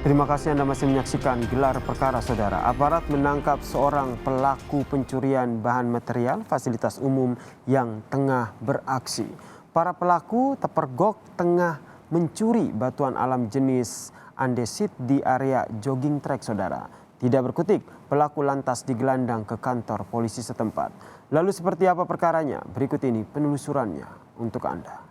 Terima kasih Anda masih menyaksikan Gelar Perkara, Saudara. Aparat menangkap seorang pelaku pencurian bahan material fasilitas umum yang tengah beraksi. Para pelaku terpergok tengah mencuri batuan alam jenis andesit di area jogging track, Saudara. Tidak berkutik, pelaku lantas digelandang ke kantor polisi setempat. Lalu seperti apa perkaranya? Berikut ini penelusurannya untuk Anda.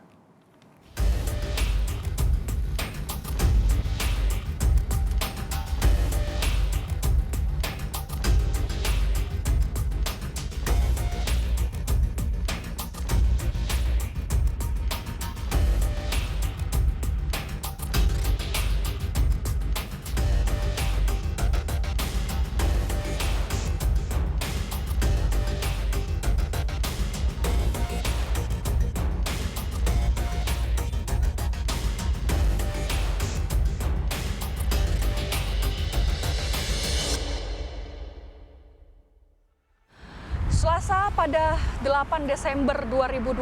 Selasa pada 8 Desember 2020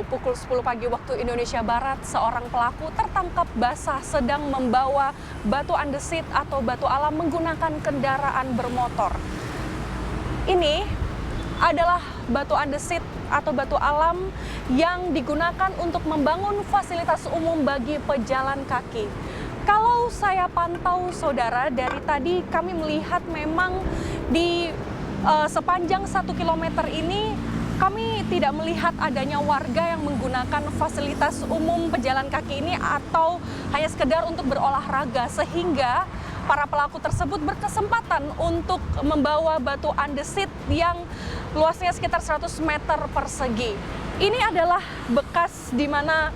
pukul 10 pagi waktu Indonesia Barat, seorang pelaku tertangkap basah sedang membawa batu andesit atau batu alam menggunakan kendaraan bermotor. Ini adalah batu andesit atau batu alam yang digunakan untuk membangun fasilitas umum bagi pejalan kaki. Kalau saya pantau, Saudara, dari tadi kami melihat memang di sepanjang 1 kilometer ini kami tidak melihat adanya warga yang menggunakan fasilitas umum pejalan kaki ini atau hanya sekedar untuk berolahraga, sehingga para pelaku tersebut berkesempatan untuk membawa batu andesit yang luasnya sekitar 100 meter persegi. Ini adalah bekas di mana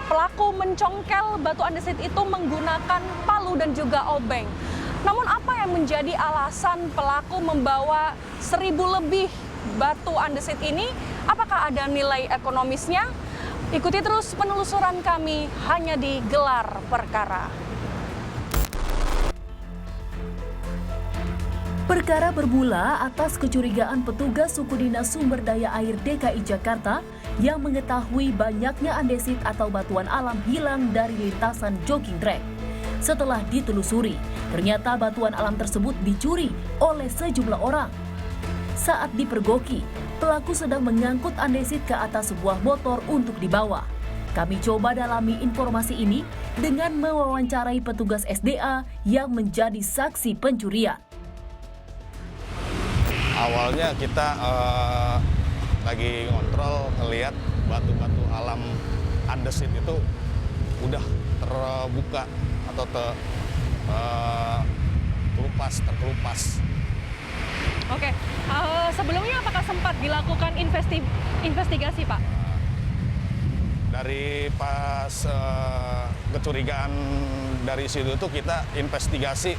pelaku mencongkel batu andesit itu menggunakan palu dan juga obeng. Namun apa yang menjadi alasan pelaku membawa 1.000 lebih batu andesit ini? Apakah ada nilai ekonomisnya? Ikuti terus penelusuran kami hanya di Gelar Perkara. Perkara bermula atas kecurigaan petugas Suku Dinas Sumber Daya Air DKI Jakarta yang mengetahui banyaknya andesit atau batuan alam hilang dari lintasan jogging track. Setelah ditelusuri, ternyata batuan alam tersebut dicuri oleh sejumlah orang. Saat dipergoki, pelaku sedang mengangkut andesit ke atas sebuah motor untuk dibawa. Kami coba dalami informasi ini dengan mewawancarai petugas SDA yang menjadi saksi pencurian. Awalnya kita lagi ngontrol, ngelihat batu-batu alam andesit itu udah terbuka atau terkelupas. Oke, sebelumnya apakah sempat dilakukan investigasi, Pak? Dari pas kecurigaan dari situ itu kita investigasi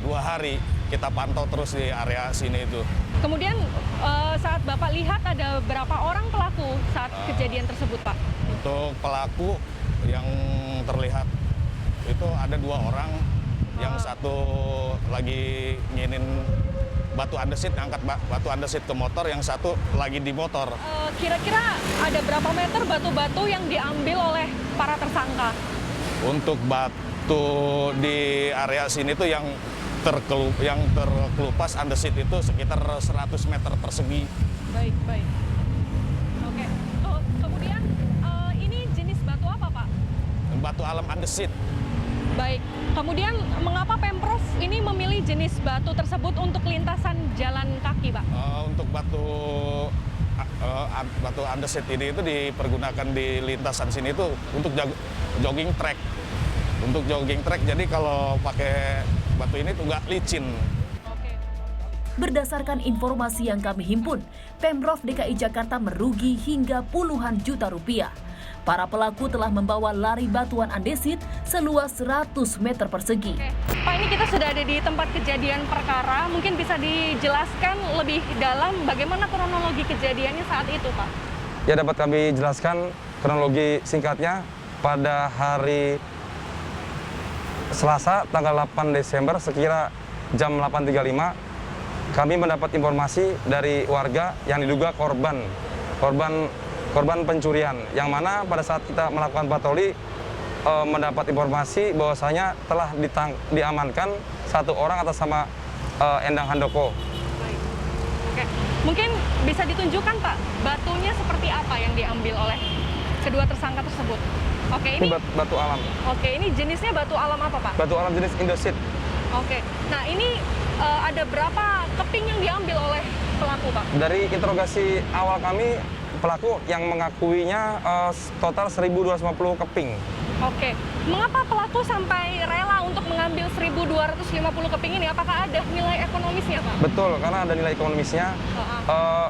2 hari kita pantau terus di area sini itu. Kemudian saat Bapak lihat ada berapa orang pelaku saat kejadian tersebut, Pak? Untuk pelaku yang terlihat itu ada 2 orang, yang satu lagi nginin batu andesit, angkat batu andesit ke motor, yang satu lagi di motor. Kira-kira ada berapa meter batu-batu yang diambil oleh para tersangka? Untuk batu di area sini tuh yang terkelupas andesit itu sekitar 100 meter persegi. Baik. Oke. Kemudian ini jenis batu apa, Pak? Batu alam andesit. Baik. Kemudian mengapa Pemprov ini memilih jenis batu tersebut untuk lintasan jalan kaki, Pak? Untuk batu andesit ini itu dipergunakan di lintasan sini itu untuk jogging track. Untuk jogging track, jadi kalau pakai batu ini tuh nggak licin. Berdasarkan informasi yang kami himpun, Pemprov DKI Jakarta merugi hingga puluhan juta rupiah. Para pelaku telah membawa lari batuan andesit seluas 100 meter persegi. Pak, ini kita sudah ada di tempat kejadian perkara. Mungkin bisa dijelaskan lebih dalam bagaimana kronologi kejadiannya saat itu, Pak? Ya, dapat kami jelaskan kronologi singkatnya. Pada hari Selasa tanggal 8 Desember sekira jam 8.35 kami mendapat informasi dari warga yang diduga korban pencurian, yang mana pada saat kita melakukan patroli mendapat informasi bahwasanya telah diamankan satu orang atas nama Endang Handoko. Baik. Oke, mungkin bisa ditunjukkan Pak, batunya seperti apa yang diambil oleh kedua tersangka tersebut? Oke, Ini ini batu alam. Oke, ini jenisnya batu alam apa Pak? Batu alam jenis indesit. Oke, nah ini ada berapa keping yang diambil oleh pelaku Pak? Dari interogasi awal kami, pelaku yang mengakuinya total 1.250 keping. Oke, mengapa pelaku sampai rela untuk mengambil 1.250 keping ini? Apakah ada nilai ekonomisnya Pak? Betul, karena ada nilai ekonomisnya.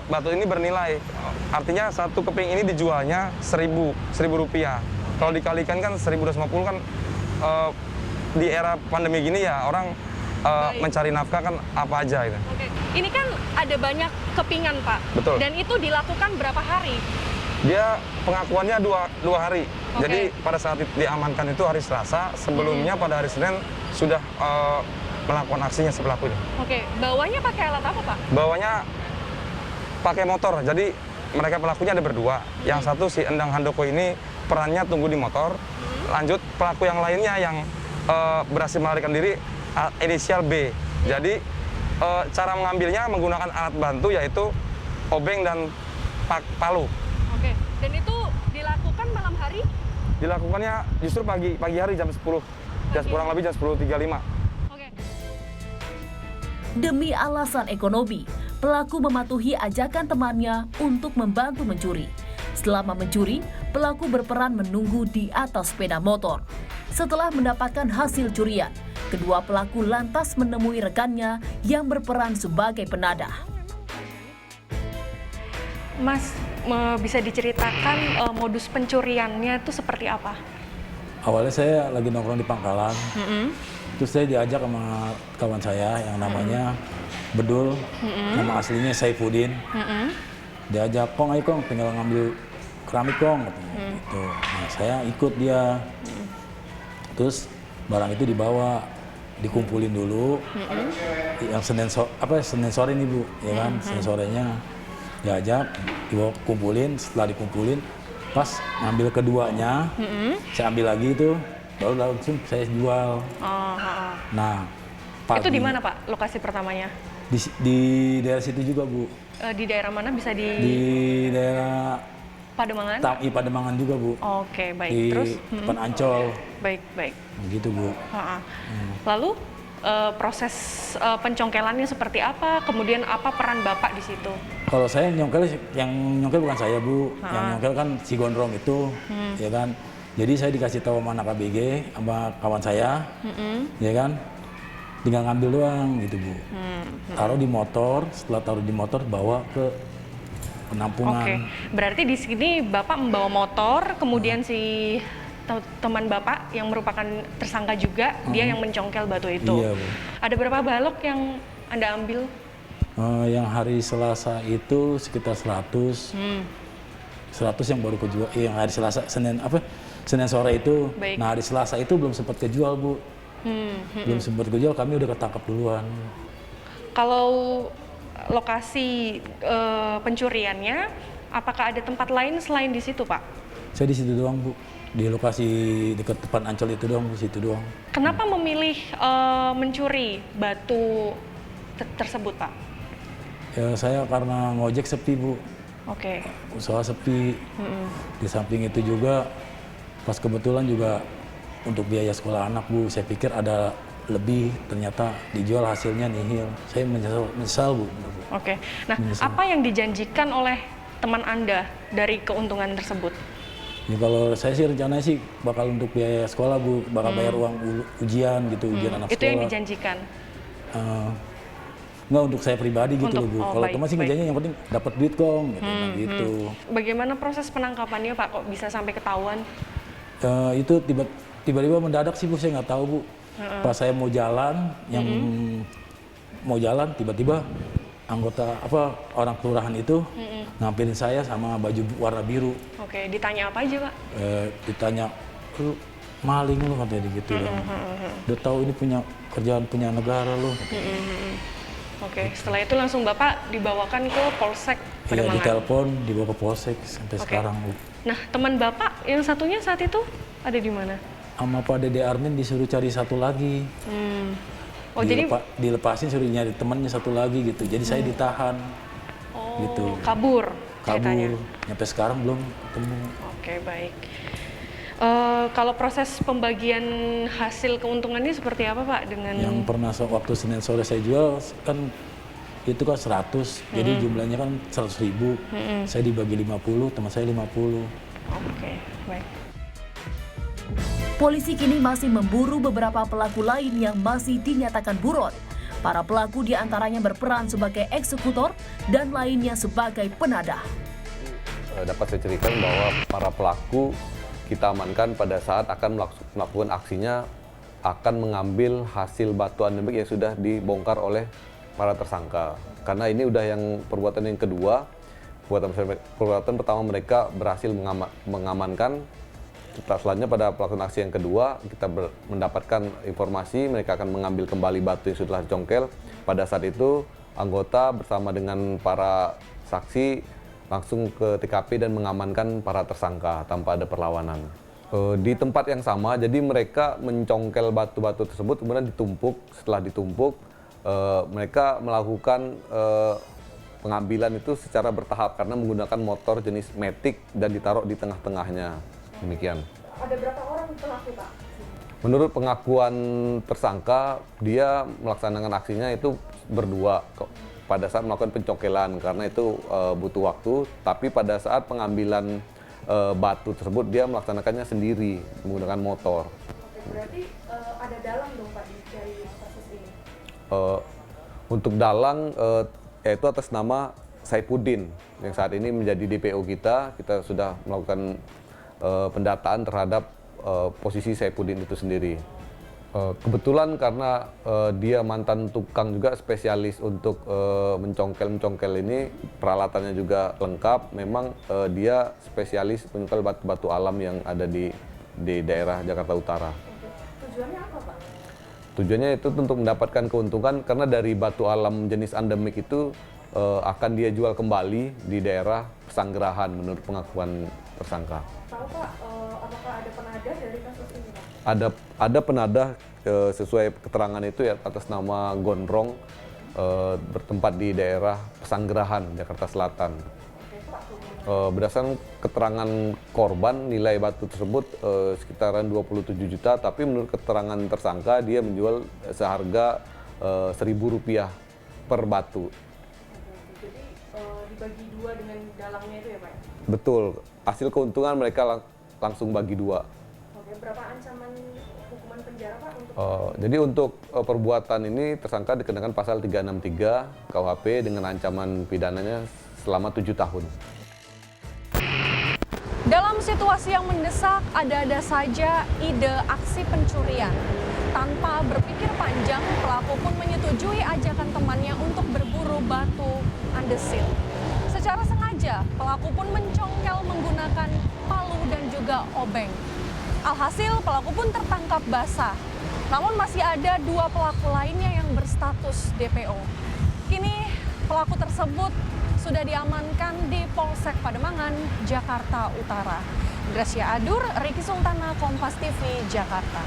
Batu ini bernilai. Artinya satu keping ini dijualnya 1.000 rupiah. Kalau dikalikan kan 1.250 kan di era pandemi gini ya orang mencari nafkah kan apa aja gitu. Oke, ini kan ada banyak kepingan Pak. Betul. Dan itu dilakukan berapa hari? Dia pengakuannya dua hari. Oke. Jadi pada saat diamankan itu hari Selasa, sebelumnya pada hari Senin sudah melakukan aksinya si pelakunya. Oke, bawanya pakai alat apa Pak? Bawanya pakai motor, jadi mereka pelakunya ada berdua. Yang satu si Endang Handoko ini perannya tunggu di motor. Lanjut pelaku yang lainnya yang berhasil melarikan diri inisial B. Jadi cara mengambilnya menggunakan alat bantu yaitu obeng dan palu. Oke, dan itu dilakukan malam hari? Dilakukannya justru pagi hari jam 10. Kurang lebih jam 10.35. Oke. Demi alasan ekonomi, pelaku mematuhi ajakan temannya untuk membantu mencuri. Selama mencuri, pelaku berperan menunggu di atas sepeda motor. Setelah mendapatkan hasil curian, kedua pelaku lantas menemui rekannya yang berperan sebagai penadah. Mas, bisa diceritakan modus pencuriannya itu seperti apa? Awalnya saya lagi nongkrong di pangkalan, terus saya diajak sama kawan saya yang namanya Bedul, nama aslinya Saifuddin. Diajak, "Kong, ayo Kong, tinggal ngambil keramik Kong," katanya gitu. Nah, saya ikut dia. Terus barang itu dibawa, dikumpulin dulu. Yang Senin sore nih Bu, ya kan? Senin sorenya diajak, dibawa kumpulin. Setelah dikumpulin, pas ngambil keduanya, saya ambil lagi itu, baru langsung saya jual. Nah, Itu di mana Pak lokasi pertamanya? Di daerah situ juga Bu. Di daerah mana bisa Di daerah Pademangan? Pademangan juga Bu. Oke, baik. Di Terus? depan Ancol, Baik. gitu Bu. Lalu proses pencongkelannya seperti apa? Kemudian apa peran Bapak di situ? Kalau saya yang nyongkel bukan saya Bu, yang nyongkel kan si Gondrong itu, ya kan. Jadi saya dikasih tahu sama anak ABG, sama kawan saya, ya kan. Tinggal ngambil doang gitu Bu. Taruh di motor, setelah taruh di motor bawa ke penampungan. Oke, berarti di sini Bapak membawa motor, kemudian si teman Bapak yang merupakan tersangka juga, dia yang mencongkel batu itu. Iya Bu. Ada berapa balok yang Anda ambil? Yang hari Selasa itu sekitar 100. 100 yang baru kejual. Yang hari Selasa, Senin sore itu. Baik. Nah, hari Selasa itu belum sempat kejual Bu. Belum sempat kejual, kami udah ketangkap duluan. Kalau lokasi pencuriannya, apakah ada tempat lain selain di situ, Pak? Saya di situ doang Bu. Di lokasi dekat depan Ancol itu doang Bu, situ doang. Kenapa memilih mencuri batu tersebut, Pak? Ya, saya karena ngojek sepi Bu. Oke. Usaha sepi. Di samping itu juga pas kebetulan juga untuk biaya sekolah anak Bu, saya pikir ada lebih, ternyata dijual hasilnya nihil. Saya menyesal Bu. Oke. Nah, Menyesal. apa yang dijanjikan oleh teman Anda dari keuntungan tersebut? Ya, kalau saya sih rencananya sih bakal untuk biaya sekolah Bu, bakal bayar uang ujian gitu, ujian anak Itu sekolah. yang dijanjikan. Nggak untuk saya pribadi gitu loh Bu. Kalau baik, teman sih baik. ngejanjiin yang penting dapat duit Kong gitu. Bagaimana proses penangkapannya, Pak? Kok bisa sampai ketahuan? Itu tiba-tiba mendadak sih Bu, saya nggak tahu Bu. Pas saya mau jalan, tiba-tiba anggota orang kelurahan itu ngampirin saya sama baju warna biru. Oke, ditanya apa aja, Pak? Ditanya, "Lu maling lu," katanya gitu. Udah tahu ini punya kerjaan punya negara lu. Oke, setelah itu langsung Bapak dibawakan ke Polsek Iya, Pademangan. ditelepon, dibawa ke polsek sampai Oke. sekarang Bu. Nah, teman Bapak yang satunya saat itu ada di mana? sama Pak Dede Armin disuruh cari satu lagi. Oh, jadi Dilepasin suruh nyari temannya satu lagi gitu. Jadi saya ditahan. Gitu. kabur ceritanya. Kabur. Sampai sekarang belum ketemu. Oke, baik. Kalau proses pembagian hasil keuntungannya seperti apa, Pak? Dengan Yang pernah waktu Senin sore saya jual kan itu kan 100. Jadi jumlahnya kan 100.000. Saya dibagi 50, teman saya 50. Oke, baik. Polisi kini masih memburu beberapa pelaku lain yang masih dinyatakan buron. Para pelaku diantaranya berperan sebagai eksekutor dan lainnya sebagai penadah. Dapat saya ceritakan bahwa para pelaku kita amankan pada saat akan melakukan aksinya, akan mengambil hasil batu endemik yang sudah dibongkar oleh para tersangka. Karena ini udah yang perbuatan yang kedua. Perbuatan pertama mereka berhasil mengamankan. Selanjutnya pada pelaksanaan aksi yang kedua, kita mendapatkan informasi mereka akan mengambil kembali batu yang sudah dicongkel. Pada saat itu, anggota bersama dengan para saksi langsung ke TKP dan mengamankan para tersangka tanpa ada perlawanan. Di tempat yang sama, jadi mereka mencongkel batu-batu tersebut, kemudian ditumpuk. Setelah ditumpuk, mereka melakukan pengambilan itu secara bertahap karena menggunakan motor jenis Matic dan ditaruh di tengah-tengahnya. Demikian. Ada berapa orang pelaku, Pak? Menurut pengakuan tersangka, dia melaksanakan aksinya itu berdua pada saat melakukan pencongkelan karena itu butuh waktu. Tapi pada saat pengambilan batu tersebut dia melaksanakannya sendiri menggunakan motor. Oke, berarti ada dalang dong, Pak, dari kasus ini? Untuk dalang yaitu atas nama Saifuddin yang saat ini menjadi DPO kita sudah melakukan pendataan terhadap posisi Saifuddin itu sendiri. Kebetulan karena dia mantan tukang juga spesialis untuk mencongkel ini, peralatannya juga lengkap. Memang dia spesialis mencongkel batu-batu alam yang ada di daerah Jakarta Utara. Tujuannya apa, Pak? Tujuannya itu untuk mendapatkan keuntungan karena dari batu alam jenis endemik itu akan dia jual kembali di daerah Pesanggerahan menurut pengakuan tersangka. Tahu, Pak, apakah ada penadah dari kasus ini, Pak? Ada penadah sesuai keterangan itu ya atas nama Gondrong bertempat di daerah Pesanggerahan, Jakarta Selatan. Berdasarkan keterangan korban, nilai batu tersebut sekitaran 27 juta, tapi menurut keterangan tersangka dia menjual seharga Rp1.000 per batu. Jadi dibagi dua dengan dalangnya itu ya, Pak? Betul, hasil keuntungan mereka langsung bagi dua. Oke, berapa ancaman hukuman penjara, Pak? Jadi untuk perbuatan ini tersangka dikenakan pasal 363 KUHP dengan ancaman pidananya selama 7 tahun. Dalam situasi yang mendesak, ada-ada saja ide aksi pencurian. Tanpa berpikir panjang, pelaku pun menyetujui ajakan temannya untuk berburu batu andesit. Secara sengaja, pelaku pun mencongkel menggunakan palu dan juga obeng. Alhasil, pelaku pun tertangkap basah. Namun masih ada 2 pelaku lainnya yang berstatus DPO. Kini pelaku tersebut sudah diamankan di Polsek Pademangan, Jakarta Utara. Gracia Adur, Riki Sultana, Kompas TV, Jakarta.